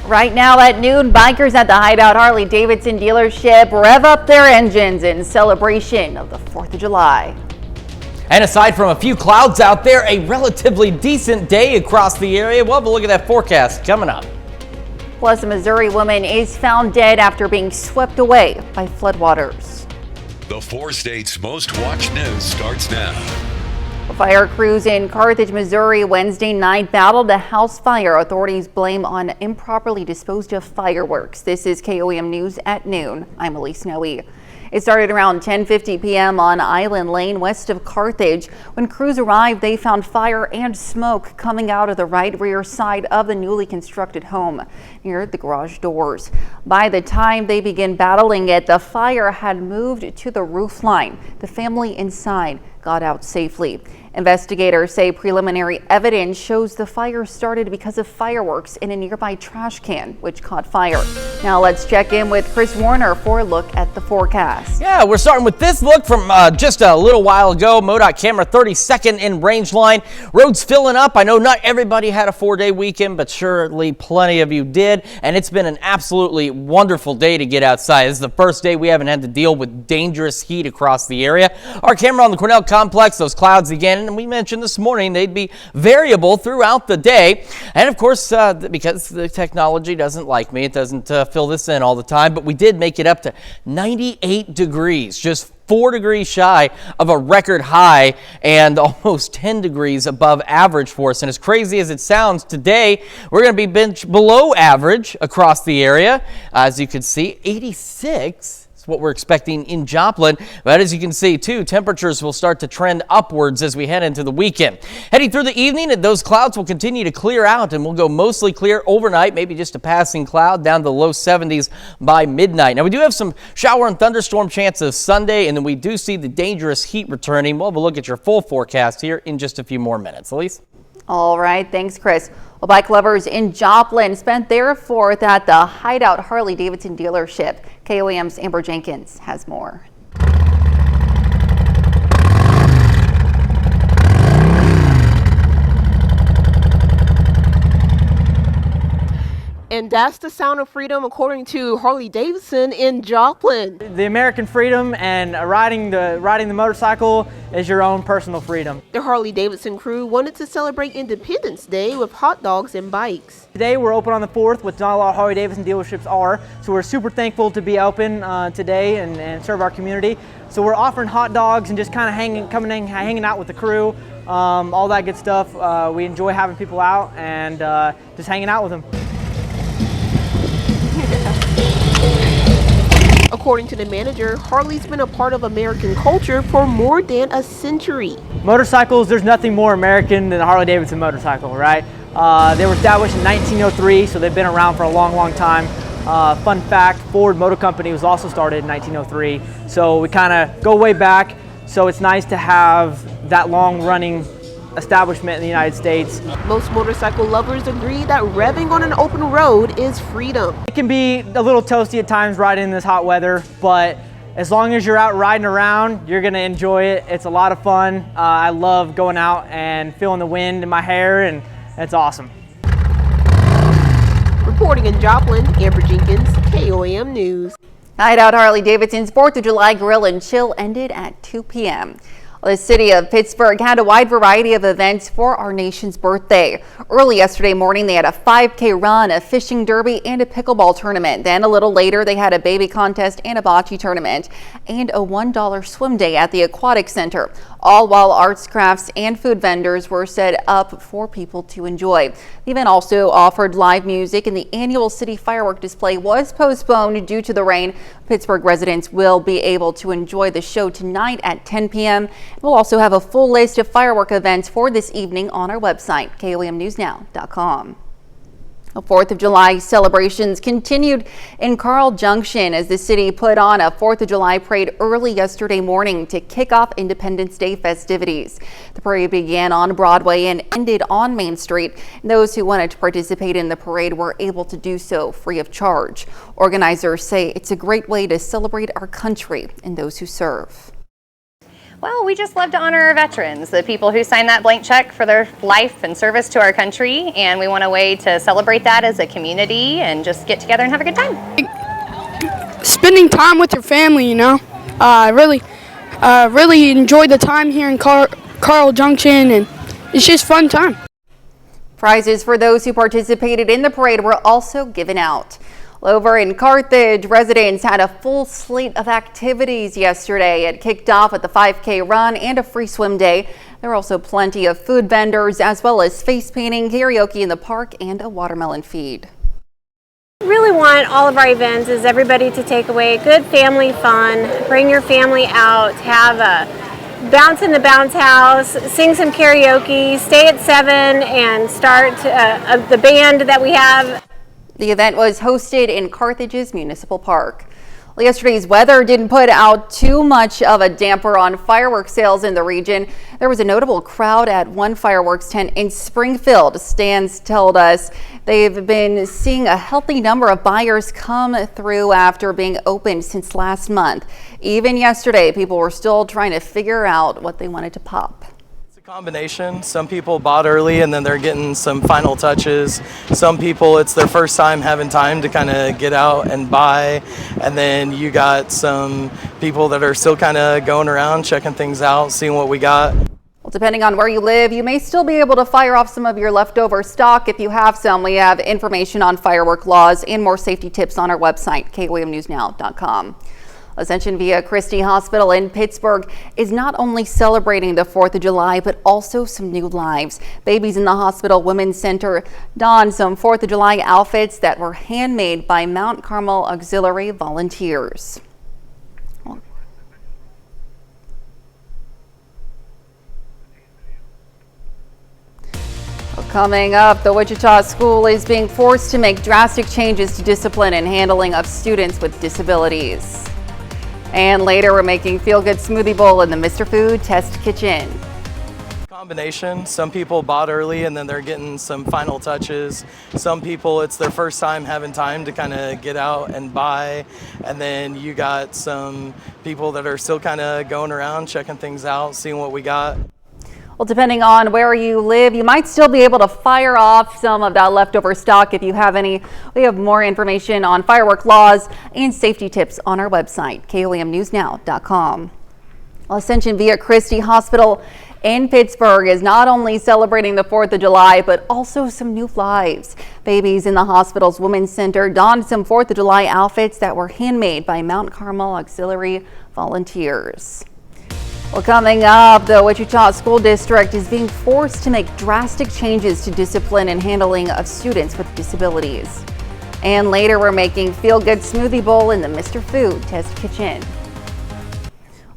Right now at noon, bikers at the Hideout Harley-Davidson dealership rev up their engines in celebration of the 4th of July. And aside from a few clouds out there, a relatively decent day across the area. We'll have a look at that forecast coming up. Plus, a Missouri woman is found dead after being swept away by floodwaters. The 4 states' most watched news starts now. Fire crews in Carthage, Missouri Wednesday night battled a house fire authorities blame on improperly disposed of fireworks. This is KOAM News at noon. I'm Elise Snowy. It started around 10:50 p.m. on Island Lane west of Carthage. When crews arrived, they found fire and smoke coming out of the right rear side of the newly constructed home near the garage doors. By the time they began battling it, the fire had moved to the roof line. The family inside got out safely. Investigators say preliminary evidence shows the fire started because of fireworks in a nearby trash can, which caught fire. Now let's check in with Chris Warner for a look at the forecast. Yeah, we're starting with this look from just a little while ago. MoDOT camera 32nd in range line. Roads filling up. I know not everybody had a 4-day weekend, but surely plenty of you did. And it's been an absolutely wonderful day to get outside. This is the first day we haven't had to deal with dangerous heat across the area. Our camera on the Cornell complex, those clouds again. And we mentioned this morning they'd be variable throughout the day. And of course, because the technology doesn't like me, it doesn't fill this in all the time, but we did make it up to 98 degrees, just 4 degrees shy of a record high and almost 10 degrees above average for us. And as crazy as it sounds, today we're going to be below average across the area. As you can see, 86 what we're expecting in Joplin. But as you can see too, temperatures will start to trend upwards as we head into the weekend. Heading through the evening, those clouds will continue to clear out and we'll go mostly clear overnight, maybe just a passing cloud down to the low 70s by midnight. Now we do have some shower and thunderstorm chances Sunday, and then we do see the dangerous heat returning. We'll have a look at your full forecast here in just a few more minutes. Elise? All right, thanks, Chris. Well, bike lovers in Joplin spent their 4th at the Hideout Harley-Davidson dealership. KOAM's Amber Jenkins has more. And that's the sound of freedom, according to Harley-Davidson in Joplin. The American freedom and riding the motorcycle is your own personal freedom. The Harley-Davidson crew wanted to celebrate Independence Day with hot dogs and bikes. Today we're open on the 4th, which not a lot of Harley-Davidson dealerships are. So we're super thankful to be open today and serve our community. So we're offering hot dogs and just kind of hanging out with the crew, all that good stuff. We enjoy having people out and just hanging out with them. According to the manager, Harley's been a part of American culture for more than a century. Motorcycles, there's nothing more American than a Harley-Davidson motorcycle, right? They were established in 1903, so they've been around for a long, long time. Fun fact, Ford Motor Company was also started in 1903, so we kind of go way back. So it's nice to have that long-running establishment in the United States. Most motorcycle lovers agree that revving on an open road is freedom. It can be a little toasty at times riding in this hot weather, but as long as you're out riding around, you're gonna enjoy it. It's a lot of fun. I love going out and feeling the wind in my hair, and it's awesome. Reporting in Joplin, Amber Jenkins, KOAM News. Hideout Harley-Davidson's 4th of July Grill and Chill ended at 2 p.m. The city of Pittsburgh had a wide variety of events for our nation's birthday. Early yesterday morning, they had a 5K run, a fishing derby, and a pickleball tournament. Then a little later, they had a baby contest and a bocce tournament, and a $1 swim day at the Aquatic Center, all while arts, crafts, and food vendors were set up for people to enjoy. The event also offered live music, and the annual city firework display was postponed due to the rain. Pittsburgh residents will be able to enjoy the show tonight at 10 p.m. We'll also have a full list of firework events for this evening on our website, KOAMNewsNow.com. The 4th of July celebrations continued in Carl Junction as the city put on a 4th of July parade early yesterday morning to kick off Independence Day festivities. The parade began on Broadway and ended on Main Street. Those who wanted to participate in the parade were able to do so free of charge. Organizers say it's a great way to celebrate our country and those who serve. Well, we just love to honor our veterans, the people who signed that blank check for their life and service to our country, and we want a way to celebrate that as a community and just get together and have a good time. Spending time with your family, you know. Really enjoyed the time here in Carl Junction, and it's just fun time. Prizes for those who participated in the parade were also given out. Over in Carthage, residents had a full slate of activities yesterday. It kicked off with the 5K run and a free swim day. There were also plenty of food vendors, as well as face painting, karaoke in the park, and a watermelon feed. Really want all of our events is everybody to take away good family fun, bring your family out, have a bounce in the bounce house, sing some karaoke, stay at 7 and start the band that we have. The event was hosted in Carthage's Municipal Park. Well, yesterday's weather didn't put out too much of a damper on fireworks sales in the region. There was a notable crowd at one fireworks tent in Springfield. Stans told us they've been seeing a healthy number of buyers come through after being open since last month. Even yesterday, people were still trying to figure out what they wanted to pop. Combination. Some people bought early and then they're getting some final touches. Some people, it's their first time having time to kind of get out and buy. And then you got some people that are still kind of going around, checking things out, seeing what we got. Well, depending on where you live, you may still be able to fire off some of your leftover stock if you have some. We have information on firework laws and more safety tips on our website, KOAMnewsnow.com. Ascension Via Christi Hospital in Pittsburgh is not only celebrating the 4th of July, but also some new lives. Babies in the Hospital Women's Center donned some 4th of July outfits that were handmade by Mount Carmel Auxiliary volunteers. Coming up, the Wichita School is being forced to make drastic changes to discipline and handling of students with disabilities. And later, we're making feel-good smoothie bowl in the Mr. Food Test Kitchen. Combination. Some people bought early and then they're getting some final touches. Some people, it's their first time having time to kind of get out and buy. And then you got some people that are still kind of going around, checking things out, seeing what we got. Well, depending on where you live, you might still be able to fire off some of that leftover stock if you have any. We have more information on firework laws and safety tips on our website, KOAMnewsnow.com. Ascension Via Christi Hospital in Pittsburgh is not only celebrating the 4th of July, but also some new lives. Babies in the hospital's Women's Center donned some 4th of July outfits that were handmade by Mount Carmel Auxiliary volunteers. Well, coming up, the Wichita School District is being forced to make drastic changes to discipline and handling of students with disabilities. And later, we're making feel-good smoothie bowl in the Mr. Food Test Kitchen.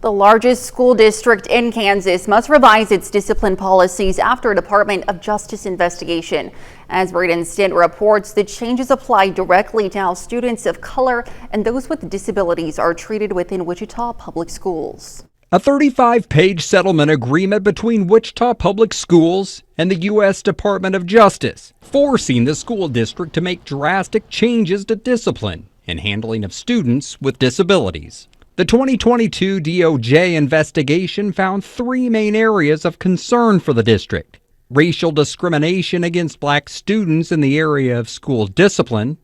The largest school district in Kansas must revise its discipline policies after a Department of Justice investigation. As Braden Stint reports, the changes apply directly to how students of color and those with disabilities are treated within Wichita public schools. A 35-page settlement agreement between Wichita Public Schools and the U.S. Department of Justice, forcing the school district to make drastic changes to discipline and handling of students with disabilities. The 2022 DOJ investigation found three main areas of concern for the district: racial discrimination against black students in the area of school discipline,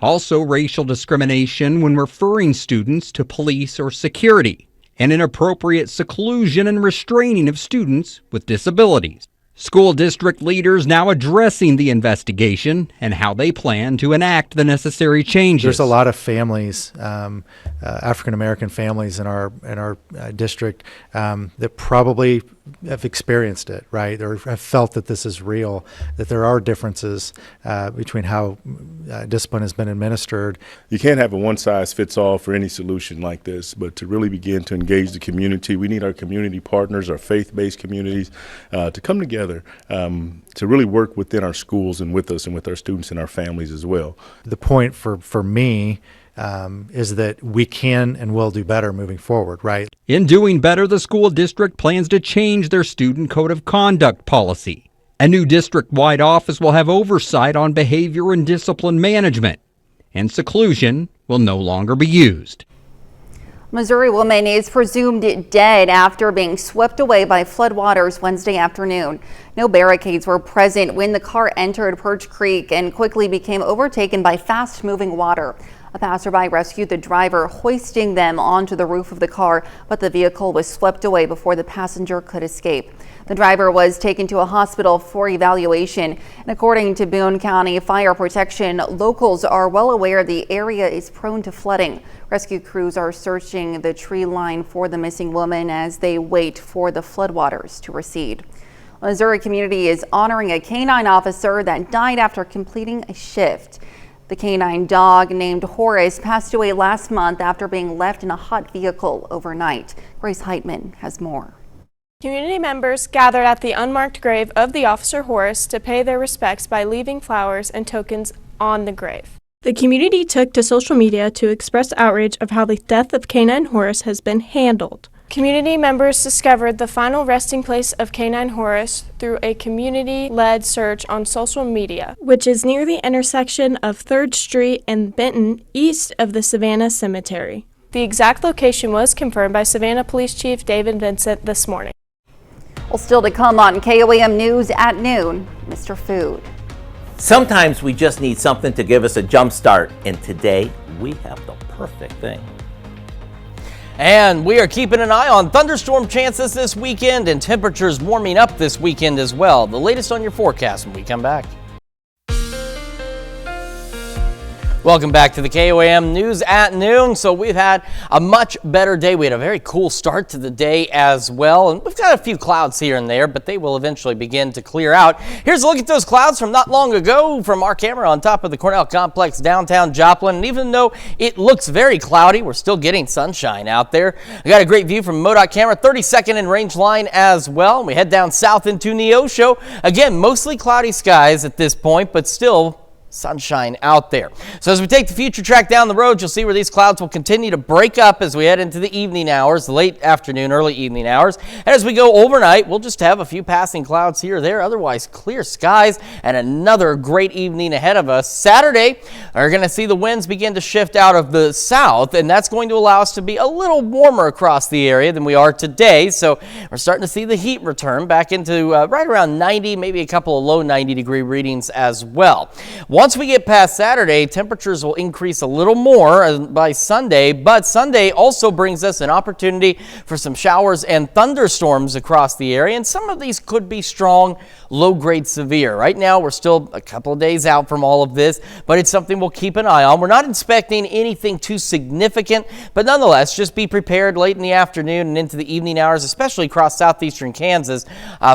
also racial discrimination when referring students to police or security, and inappropriate seclusion and restraining of students with disabilities. School district leaders now addressing the investigation and how they plan to enact the necessary changes. There's a lot of families, African American families in our district that probably have experienced it, right, or have felt that this is real, that there are differences between how discipline has been administered. You can't have a one-size-fits-all for any solution like this, but to really begin to engage the community, we need our community partners, our faith-based communities, to come together to really work within our schools and with us and with our students and our families as well. The point for me is that we can and will do better moving forward, right? In doing better, the school district plans to change their student code of conduct policy. A new district-wide office will have oversight on behavior and discipline management, and seclusion will no longer be used. Missouri woman is presumed dead after being swept away by floodwaters Wednesday afternoon. No barricades were present when the car entered Perch Creek and quickly became overtaken by fast-moving water. A passerby rescued the driver, hoisting them onto the roof of the car, but the vehicle was swept away before the passenger could escape. The driver was taken to a hospital for evaluation. And according to Boone County Fire Protection, locals are well aware the area is prone to flooding. Rescue crews are searching the tree line for the missing woman as they wait for the floodwaters to recede. Missouri community is honoring a canine officer that died after completing a shift. The canine dog named Horace passed away last month after being left in a hot vehicle overnight. Grace Heitman has more. Community members gathered at the unmarked grave of the officer Horace to pay their respects by leaving flowers and tokens on the grave. The community took to social media to express outrage of how the death of Canine Horace has been handled. Community members discovered the final resting place of Canine Horace through a community-led search on social media, which is near the intersection of 3rd Street and Benton, east of the Savannah Cemetery. The exact location was confirmed by Savannah Police Chief David Vincent this morning. Well, still to come on KOAM News at noon, Mr. Food. Sometimes we just need something to give us a jump start, and today we have the perfect thing. And we are keeping an eye on thunderstorm chances this weekend and temperatures warming up this weekend as well. The latest on your forecast when we come back. Welcome back to the KOAM News at noon. So we've had a much better day. We had a very cool start to the day as well. And we've got a few clouds here and there, but they will eventually begin to clear out. Here's a look at those clouds from not long ago from our camera on top of the Cornell Complex downtown Joplin. And even though it looks very cloudy, we're still getting sunshine out there. I got a great view from MoDOT camera, 32nd and range line as well. We head down south into Neosho. Again, mostly cloudy skies at this point, but still sunshine out there. So as we take the future track down the road, you'll see where these clouds will continue to break up as we head into the evening hours, late afternoon, early evening hours. And as we go overnight, we'll just have a few passing clouds here or there, otherwise clear skies and another great evening ahead of us. Saturday, we're going to see the winds begin to shift out of the south, and that's going to allow us to be a little warmer across the area than we are today. So we're starting to see the heat return back into right around 90, maybe a couple of low 90-degree readings as well. Once we get past Saturday, temperatures will increase a little more by Sunday, but Sunday also brings us an opportunity for some showers and thunderstorms across the area, and some of these could be strong, low-grade severe. Right now, we're still a couple of days out from all of this, but it's something we'll keep an eye on. We're not expecting anything too significant, but nonetheless, just be prepared late in the afternoon and into the evening hours, especially across southeastern Kansas,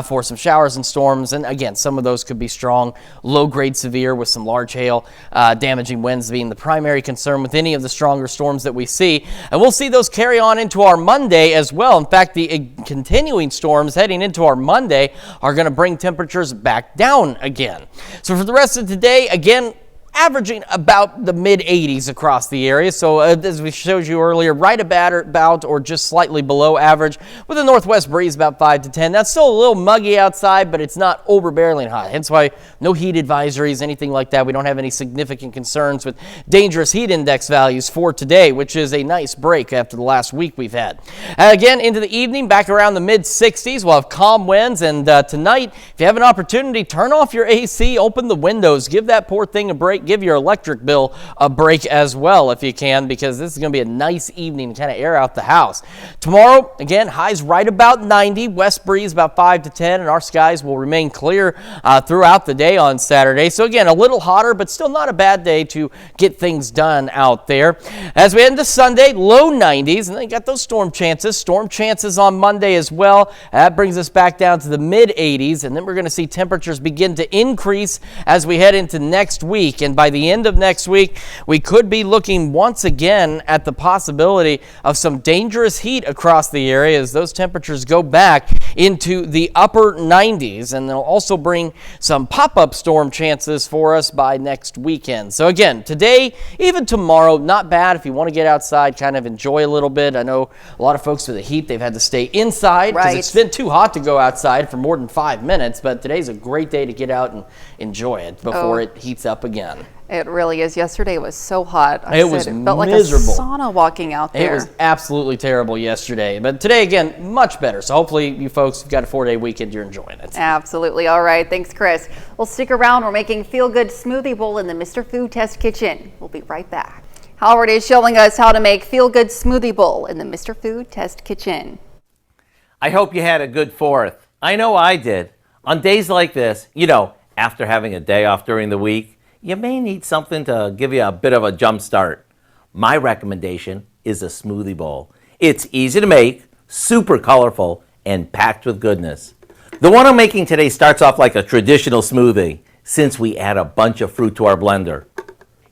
for some showers and storms, and again, some of those could be strong, low-grade severe with some large hail, damaging winds being the primary concern with any of the stronger storms that we see. And we'll see those carry on into our Monday as well. In fact, the continuing storms heading into our Monday are going to bring temperatures back down again. So for the rest of today, again, averaging about the mid-80s across the area. So as we showed you earlier, right about or just slightly below average with a northwest breeze about 5 to 10. That's still a little muggy outside, but it's not overbearingly hot. Hence why no heat advisories, anything like that. We don't have any significant concerns with dangerous heat index values for today, which is a nice break after the last week we've had. Again, into the evening, back around the mid-60s. We'll have calm winds, and tonight, if you have an opportunity, turn off your AC, open the windows, give that poor thing a break. Give your electric bill a break as well if you can, because this is going to be a nice evening to kind of air out the house. Tomorrow, again, highs right about 90, west breeze about 5 to 10, and our skies will remain clear throughout the day on Saturday. So again, a little hotter, but still not a bad day to get things done out there. As we head into Sunday, low 90s, and then you got those storm chances on Monday as well. That brings us back down to the mid 80s, and then we're going to see temperatures begin to increase as we head into next week. And by the end of next week, we could be looking once again at the possibility of some dangerous heat across the area as those temperatures go back into the upper 90s. And they'll also bring some pop-up storm chances for us by next weekend. So again, today, even tomorrow, not bad if you want to get outside, kind of enjoy a little bit. I know a lot of folks with the heat, they've had to stay inside because it's been too hot to go outside for more than 5 minutes. But today's a great day to get out and enjoy it before it heats up again. It really is. Yesterday was so hot. It was felt like miserable. a sauna walking out there. It was absolutely terrible yesterday. But today, again, much better. So hopefully you folks have got a 4-day weekend. You're enjoying it. Absolutely. All right. Thanks, Chris. Well, stick around. We're making Feel Good Smoothie Bowl in the Mr. Food Test Kitchen. We'll be right back. Howard is showing us how to make Feel Good Smoothie Bowl in the Mr. Food Test Kitchen. I hope you had a good 4th. I know I did. On days like this, after having a day off during the week, you may need something to give you a bit of a jump start. My recommendation is a smoothie bowl. It's easy to make, super colorful, and packed with goodness. The one I'm making today starts off like a traditional smoothie, since we add a bunch of fruit to our blender.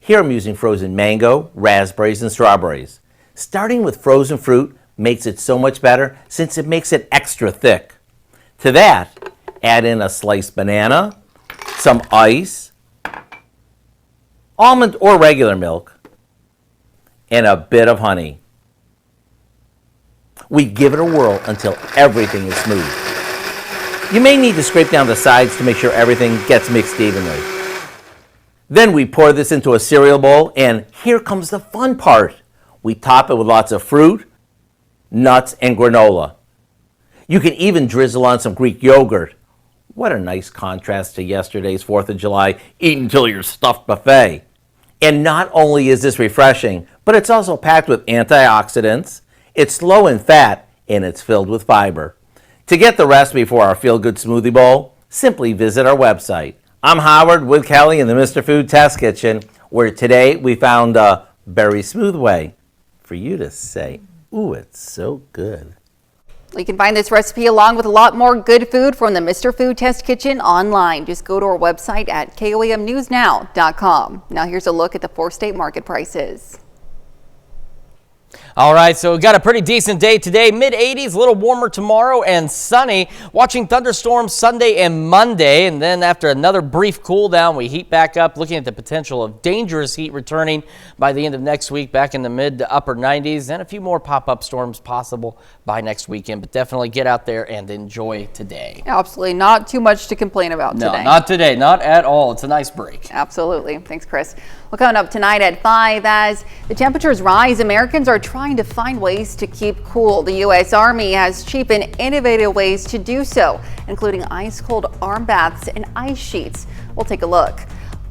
Here I'm using frozen mango, raspberries, and strawberries. Starting with frozen fruit makes it so much better since it makes it extra thick. To that, add in a sliced banana, some ice, almond or regular milk, and a bit of honey. We give it a whirl until everything is smooth. You may need to scrape down the sides to make sure everything gets mixed evenly. Then we pour this into a cereal bowl, and here comes the fun part. We top it with lots of fruit, nuts, and granola. You can even drizzle on some Greek yogurt. What a nice contrast to yesterday's 4th of July eat until you're stuffed buffet. And not only is this refreshing, but it's also packed with antioxidants, it's low in fat, and it's filled with fiber. To get the recipe for our Feel Good Smoothie Bowl, simply visit our website. I'm Howard with Kelly in the Mr. Food Test Kitchen, where today we found a very smooth way for you to say, ooh, it's so good. You can find this recipe along with a lot more good food from the Mr. Food Test Kitchen online. Just go to our website at KOAMnewsnow.com. Now here's a look at the 4-state market prices. All right, so we've got a pretty decent day today. Mid-80s, a little warmer tomorrow and sunny. Watching thunderstorms Sunday and Monday. And then after another brief cool down, we heat back up, looking at the potential of dangerous heat returning by the end of next week, back in the mid to upper 90s. And a few more pop-up storms possible by next weekend. But definitely get out there and enjoy today. Absolutely. Not too much to complain about today. No, not today. Not at all. It's a nice break. Absolutely. Thanks, Chris. Well, coming up tonight at 5, as the temperatures rise, Americans are trying to find ways to keep cool. The U.S. Army has cheap and innovative ways to do so, including ice-cold arm baths and ice sheets. We'll take a look.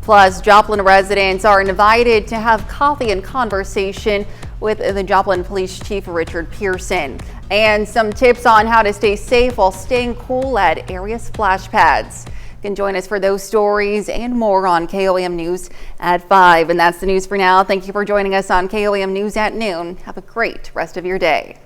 Plus, Joplin residents are invited to have coffee and conversation with the Joplin Police Chief Richard Pearson, and some tips on how to stay safe while staying cool at area splash pads. You can join us for those stories and more on KOAM News at 5. And that's the news for now. Thank you for joining us on KOAM News at noon. Have a great rest of your day.